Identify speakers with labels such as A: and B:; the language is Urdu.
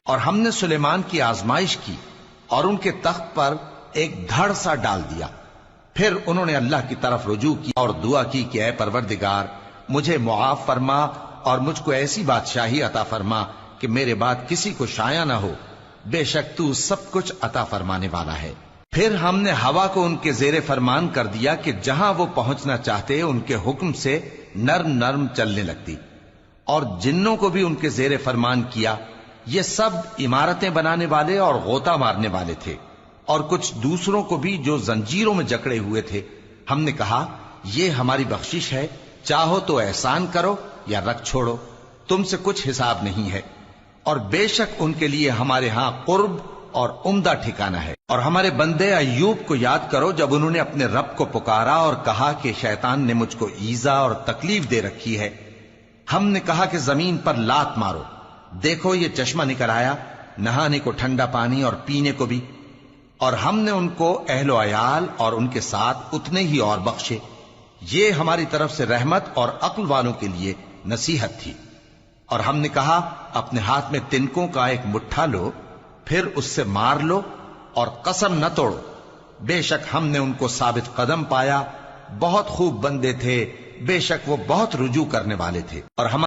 A: اور ہم نے سلیمان کی آزمائش کی اور ان کے تخت پر ایک دھڑ سا ڈال دیا۔ پھر انہوں نے اللہ کی طرف رجوع کی اور دعا کی کہ اے پروردگار مجھے معاف فرما اور مجھ کو ایسی بادشاہی عطا فرما کہ میرے بعد کسی کو شایع نہ ہو، بے شک تو سب کچھ عطا فرمانے والا ہے۔ پھر ہم نے ہوا کو ان کے زیر فرمان کر دیا کہ جہاں وہ پہنچنا چاہتے ان کے حکم سے نرم نرم چلنے لگتی، اور جنوں کو بھی ان کے زیر فرمان کیا۔ یہ سب عمارتیں بنانے والے اور غوطہ مارنے والے تھے، اور کچھ دوسروں کو بھی جو زنجیروں میں جکڑے ہوئے تھے۔ ہم نے کہا یہ ہماری بخشش ہے، چاہو تو احسان کرو یا رکھ چھوڑو، تم سے کچھ حساب نہیں ہے، اور بے شک ان کے لیے ہمارے ہاں قرب اور عمدہ ٹھکانہ ہے۔ اور ہمارے بندے ایوب کو یاد کرو جب انہوں نے اپنے رب کو پکارا اور کہا کہ شیطان نے مجھ کو ایذا اور تکلیف دے رکھی ہے۔ ہم نے کہا کہ زمین پر لات مارو، دیکھو یہ چشمہ نکل آیا، نہانے کو ٹھنڈا پانی اور پینے کو بھی، اور ہم نے ان کو اہل و عیال اور ان کے ساتھ اتنے ہی اور بخشے۔ یہ ہماری طرف سے رحمت اور عقل والوں کے لیے نصیحت تھی۔ اور ہم نے کہا اپنے ہاتھ میں تنکوں کا ایک مٹھا لو، پھر اس سے مار لو اور قسم نہ توڑو، بے شک ہم نے ان کو ثابت قدم پایا، بہت خوب بندے تھے، بے شک وہ بہت رجوع کرنے والے تھے۔ اور ہم